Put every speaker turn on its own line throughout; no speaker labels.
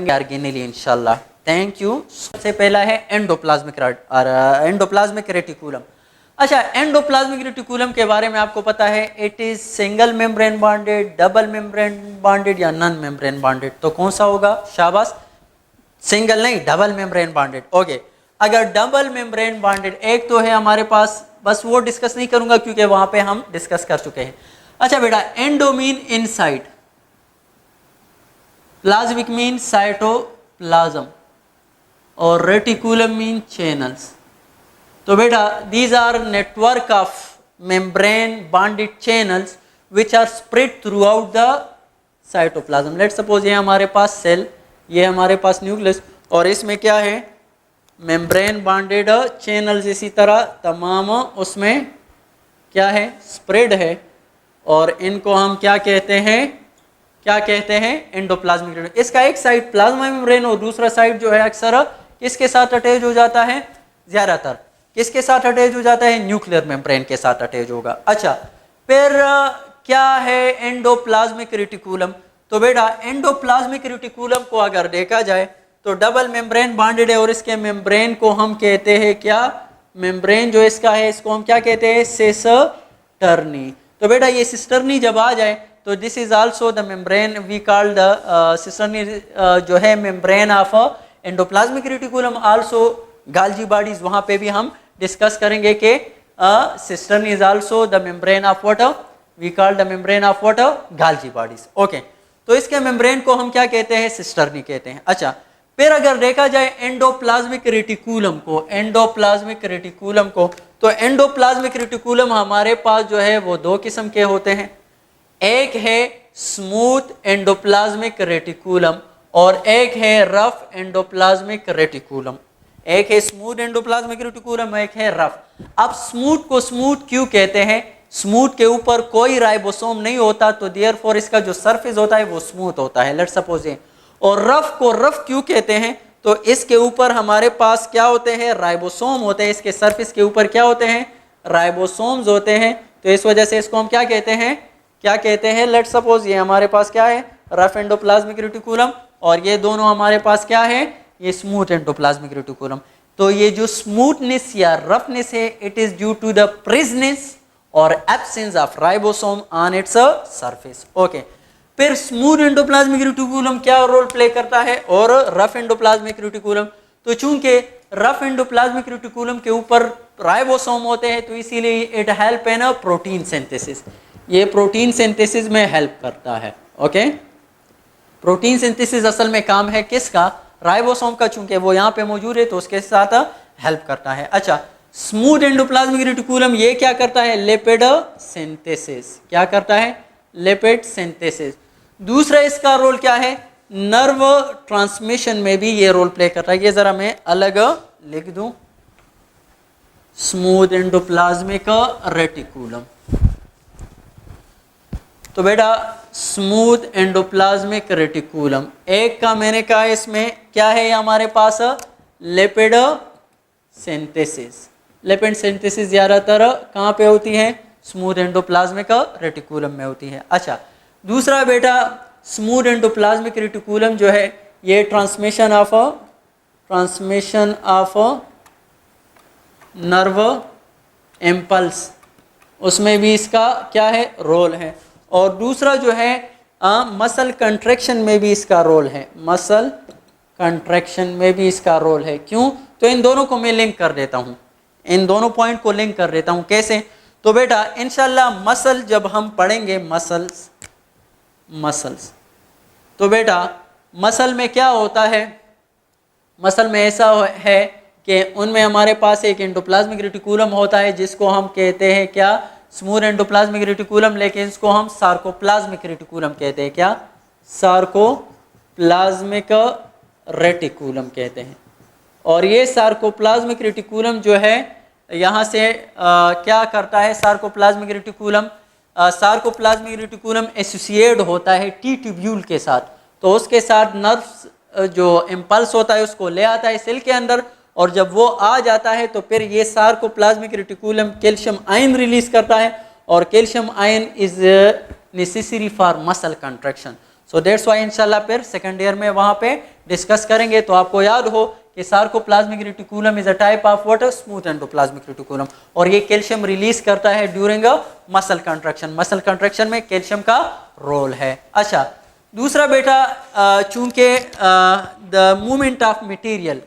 करेंगे ऑर्गेनेली इंशाल्लाह। Thank you. सबसे पहला है एंडोप्लाज्मिक रेटिकुलम। अच्छा, एंडोप्लाज्मिक रेटिकुलम के बारे में आपको पता है, it is single membrane bonded, double membrane bonded या नॉन मेम्ब्रेन बॉन्डेड। तो कौन सा होगा? शाबाश, सिंगल नहीं, डबल मेम्ब्रेन बॉन्डेड। ओके, अगर डबल मेम्ब्रेन बॉन्डेड, एक तो है हमारे पास, बस वो डिस्कस नहीं करूंगा क्योंकि वहां पे हम डिस्कस कर चुके हैं। अच्छा बेटा, endo mean inside, plasmic mean cytoplasm, और रेटिकुलम मीन चैनल्स। तो बेटा these are network of membrane bonded channels which are spread throughout the cytoplasm. Let suppose ये हमारे पास सेल, ये हमारे पास न्यूक्लियस, और इसमें क्या है? मेम्ब्रेन बॉन्डेड चैनल्स, इसी तरह तमाम उसमें क्या है? स्प्रेड है, और इनको हम क्या कहते हैं? क्या कहते हैं? Endoplasmic reticulum. इसका एक साइड प्लाज्मा मेम्ब्रेन और दूसरा साइड जो है अक्सर किसके साथ अटैच हो जाता है? ज्यादातर किसके साथ अटैच हो जाता है? न्यूक्लियर मेम्ब्रेन के साथ अटैच होगा। अच्छा, फिर क्या है एंडोप्लाज्मिक रेटिकुलम? तो बेटा एंडोप्लाज्मिक रेटिकुलम को अगर देखा जाए तो डबल मेम्ब्रेन बॉन्डेड है, और इसके मेम्ब्रेन को हम कहते हैं क्या? मेम्ब्रेन जो इसका है इसको हम क्या कहते हैं? सिस्टर्नी। तो बेटा ये सिस्टर्नी जब आ जाए तो this is also the membrane we call the cisternae, जो है membrane of endoplasmic reticulum. Also Golgi bodies, वहां पे भी हम डिस्कस करेंगे कि cisternae is also the membrane of what? We call the membrane of what? Golgi bodies. Okay, तो इसके मेम्ब्रेन को हम क्या कहते हैं? सिस्टर्नी कहते हैं। अच्छा, फिर अगर देखा जाए एंडोप्लाज्मिक रेटिकुलम को, एंडोप्लाज्मिक रेटिकुलम को, तो एंडोप्लाज्मिक रेटिकुलम हमारे पास जो है वो दो किस्म के होते हैं। एक है स्मूथ एंडोप्लाज्मिक रेटिकुलम और एक है रफ एंडोप्लाज्मिक रेटिकुलम। एक है स्मूथ एंडोप्लाज्मिक रेटिकुलम, एक है रफ। अब स्मूथ को स्मूथ क्यों कहते हैं? स्मूथ के ऊपर कोई राइबोसोम नहीं होता, तो देयरफॉर इसका जो सरफेस होता है वो स्मूथ होता है। लेट्स सपोज ये। और रफ को रफ क्यों कहते हैं? तो इसके ऊपर हमारे पास क्या होते हैं? राइबोसोम होते हैं। इसके सरफेस के ऊपर क्या होते हैं? राइबोसोम्स होते हैं। तो इस वजह से इसको हम क्या कहते हैं? क्या कहते हैं? लेट्स सपोज ये हमारे पास क्या है? रफ एंडोप्लाज्मिक रेटिकुलम, और ये दोनों हमारे पास क्या है? ये स्मूथ एंडोप्लाज्मिक रेटिकुलम। तो ये जो स्मूथनेस या रफनेस है, it is due to the presence और absence of ribosome on its surface. Okay, फिर स्मूथ एंडोप्लाज्मिक रेटिकुलम क्या रोल प्ले करता है और रफ एंडोप्लाज्मिक रेटिकुलम? तो चूंकि रफ एंडोप्लाज्मिक रेटिकुलम के ऊपर राइबोसोम होते हैं, तो इसीलिए it help in protein synthesis. ये प्रोटीन सिंथेसिस में हेल्प करता है। ओके, प्रोटीन सिंथेसिस असल में काम है किसका? राइबोसोम का, चूंकि वो यहाँ पे मौजूद है तो उसके साथ हेल्प करता है। अच्छा, स्मूथ एंडोप्लाज्मिक रेटिकुलम ये क्या करता है? Lipid synthesis. क्या करता है? Lipid synthesis. दूसरा इसका रोल क्या है? नर्व ट्रांसमिशन में भी ये रोल प्ले करता है। ये जरा मैं अलग लिख दूं, स्मूथ एंडोप्लाज्मिक रेटिकुलम। तो बेटा स्मूथ एंडोप्लाज्मिक रेटिकुलम, एक का मैंने कहा इसमें क्या है? हमारे पास लिपिड सिंथेसिस। लिपिड सिंथेसिस ज्यादातर कहाँ पे होती है? स्मूथ एंडोप्लाज्मिक रेटिकुलम में होती है। अच्छा, दूसरा बेटा स्मूथ एंडोप्लाज्मिक रेटिकुलम जो है ये ट्रांसमिशन ऑफ नर्व इम्पल्स, उसमें भी इसका क्या है? रोल है। और दूसरा जो है मसल कंट्रैक्शन में भी इसका रोल है। मसल कंट्रैक्शन में भी इसका रोल है। क्यों? तो इन दोनों को मैं लिंक कर देता हूँ, इन दोनों पॉइंट को लिंक कर देता हूँ। कैसे? तो बेटा इंशाल्लाह मसल जब हम पढ़ेंगे, मसल्स, तो बेटा मसल में क्या होता है? मसल में ऐसा है कि उनमें हमारे पास एक एंडोप्लाज्मिक रेटिकुलम होता है जिसको हम कहते हैं क्या? स्मूथ एंडोप्लाज्मिक रेटिकुलम, लेकिन इसको हम सार्कोप्लाज्मिक रेटिकुलम कहते हैं। क्या? सार्कोप्लाज्मिक रेटिकुलम कहते हैं। और ये सार्कोप्लाज्मिक रेटिकुलम जो है यहाँ से क्या करता है? सार्कोप्लाज्मिक रेटिकुलम एसोसिएट होता है टी ट्यूब्यूल के साथ, तो उसके साथ नर्व्स जो इम्पल्स होता है उसको ले आता है सेल के अंदर, और जब वो आ जाता है तो फिर ये sarcoplasmic reticulum calcium ion release करता है, और calcium ion is necessary for muscle contraction. So that's why इंशाल्लाह फिर सेकंड ईयर में वहाँ पे डिस्कस करेंगे। तो आपको याद हो कि sarcoplasmic reticulum is a type of what, smooth endoplasmic reticulum, और ये कैल्शियम रिलीज करता है during a muscle contraction. Muscle contraction में कैल्शियम का रोल है। अच्छा, दूसरा बेटा, चूंकि the movement of material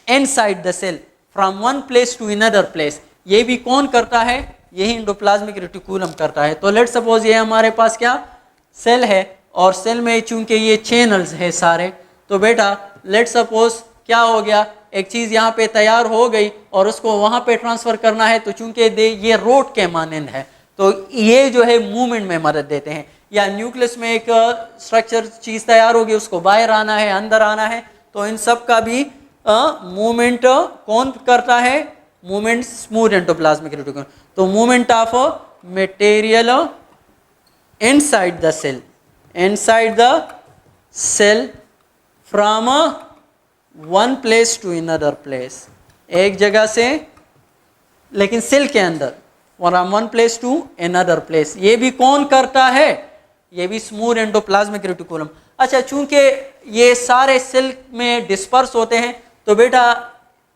inside the cell from one place to another place, ये भी कौन करता है, यही एंडोप्लाज्मिक रेटिकुलम करता है। तो लेट सपोज ये हमारे पास क्या सेल है, और सेल में चूंकि ये चैनल्स है सारे, तो बेटा लेट सपोज क्या हो गया, एक चीज़ यहाँ पे तैयार हो गई और उसको वहाँ पे ट्रांसफ़र करना है, तो चूंकि ये रोड के मानंद है, तो ये जो है मूवमेंट में मदद देते हैं। या न्यूक्लियस में एक स्ट्रक्चर चीज़ तैयार होगी, उसको बाहर आना है, अंदर आना है, तो इन सब का भी मूवमेंट कौन करता है, मूवमेंट स्मूथ एंडोप्लाज्मिक रेटिकुलम। तो movement of material inside the cell, inside the cell from one place to another place, एक जगह से लेकिन सेल के अंदर, from one place to another place, ये भी कौन करता है, ये भी स्मूथ एंडोप्लाज्मिक रेटिकुलम। अच्छा, चूंकि ये सारे सेल में डिस्पर्स होते हैं, तो बेटा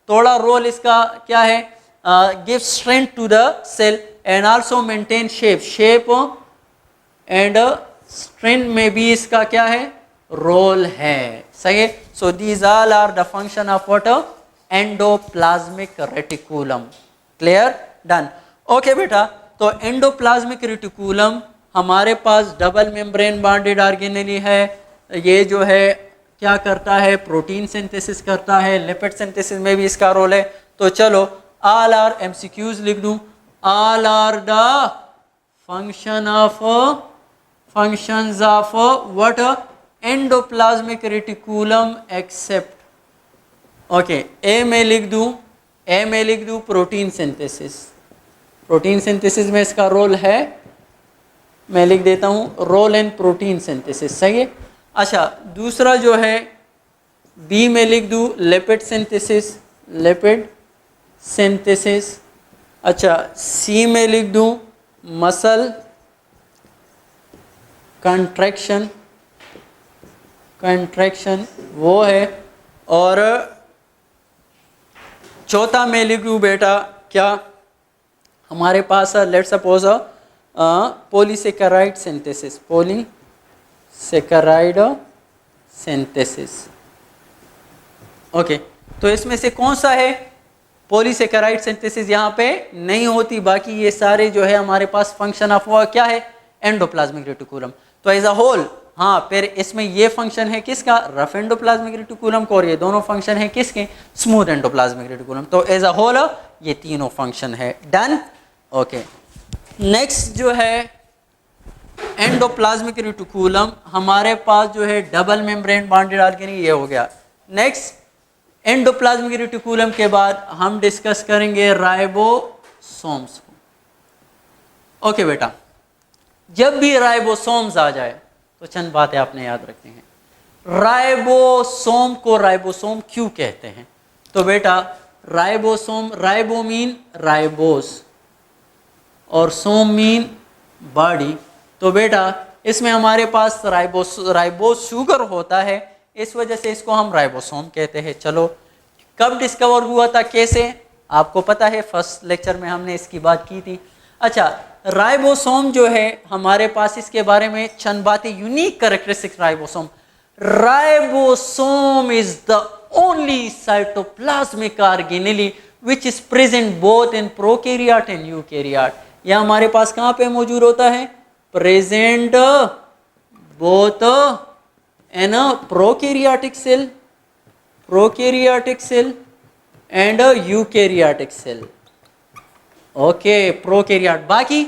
थोड़ा रोल इसका क्या है, give strength to the cell and also maintain shape, shape and strength में भी इसका क्या है, रोल है। सही है। So these all are the function of what, endoplasmic reticulum. Clear, done. Okay बेटा, तो एंडोप्लाज्मिक रेटिकुलम हमारे पास डबल मेम्ब्रेन बॉन्डेड ऑर्गेनेली है। ये जो है क्या करता है, प्रोटीन सिंथेसिस करता है, लिपिड सिंथेसिस में भी इसका रोल है। तो चलो ऑल आर एमसीक्यूज लिख दूं, all are the functions of what, endoplasmic reticulum except, okay A में लिख दूं प्रोटीन सिंथेसिस। प्रोटीन सिंथेसिस में इसका रोल है, मैं लिख देता हूं रोल इन प्रोटीन सिंथेसिस। सही है। अच्छा, दूसरा जो है बी में लिख दूं लिपिड सिंथेसिस, लिपिड सिंथेसिस। अच्छा, सी में लिख दूं मसल कंट्रैक्शन, वो है। और चौथा में लिख दूं बेटा क्या, हमारे पास let's suppose polysaccharide synthesis, polysaccharide synthesis. Okay, तो इसमें से कौन सा है, पॉलीसेकेराइड सिंथेसिस यहाँ पे नहीं होती, बाकी ये सारे जो है हमारे पास फंक्शन ऑफ वो क्या है, एंडोप्लाज्मिक रेटिकुलम। तो एज अ होल, हाँ, फिर इसमें ये फंक्शन है किसका, रफ एंडोप्लाज्मिक रेटिकुलम को, और ये दोनों फंक्शन है किसके, स्मूथ एंडोप्लाज्मिक रेटिकुलम। तो एज अ होल ये तीनों फंक्शन है। डन। ओके, नेक्स्ट जो है एंडोप्लाज्मिक रेटिकुलम, हमारे पास जो है डबल मेम्ब्रेन बॉन्डेड ऑर्गेनेल, ये हो गया। नेक्स्ट एंडोप्लाज्मिक रेटिकुलम के बाद हम डिस्कस करेंगे राइबोसोम्स को। ओके बेटा, जब भी राइबोसोम्स आ जाए तो चंद बातें आपने याद रखनी है। राइबोसोम को राइबोसोम क्यों कहते हैं, तो बेटा राइबोसोम, राइबो मीन राइबोस और सोम मीन बॉडी। तो बेटा इसमें हमारे पास राइबोस शुगर होता है, इस वजह से इसको हम राइबोसोम कहते हैं। चलो, कब डिस्कवर हुआ था, कैसे, आपको पता है, फर्स्ट लेक्चर में हमने इसकी बात की थी। अच्छा, राइबोसोम जो है हमारे पास, इसके बारे में चंद बातें, unique characteristics ribosome. Ribosome is the only cytoplasmic organelle which is present both in prokaryote and eukaryote. यह हमारे पास कहाँ पे मौजूद होता है, present both in prokaryotic cell and eukaryotic cell. Okay, prokaryote. बाकी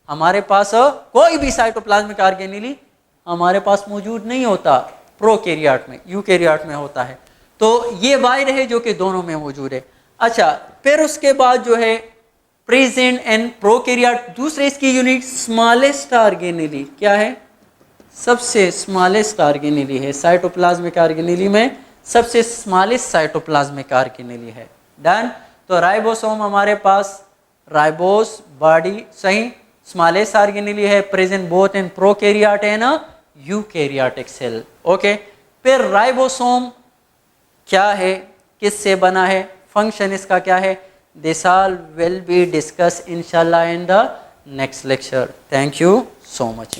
हमारे पास कोई भी साइटोप्लाज्मिक ऑर्गेनेली हमारे पास मौजूद नहीं होता, प्रोकैरियोट में, यूकैरियोट में होता है। तो ये वाइड है जो कि दोनों में मौजूद है। अच्छा, फिर उसके बाद जो है प्रेजेंट एंड प्रोकैरियोट, दूसरे इसकी यूनिट स्मॉलेस्ट ऑर्गेनेली, क्या है, सबसे स्मॉलेस्ट ऑर्गेनेली है, साइटोप्लाज्मिक ऑर्गेनेली में सबसे स्मॉलेस्ट साइटोप्लाज्मिक ऑर्गेनेली है। डन। तो राइबोसोम हमारे पास, राइबोस बॉडी, सही, स्मॉलेस्ट ऑर्गेनेली है, present both in prokaryote and eukaryotic cell. Okay, फिर राइबोसोम क्या है, किससे बना है, फंक्शन इसका क्या है, this all will be discuss इंशाल्लाह in the next lecture. Thank you so much.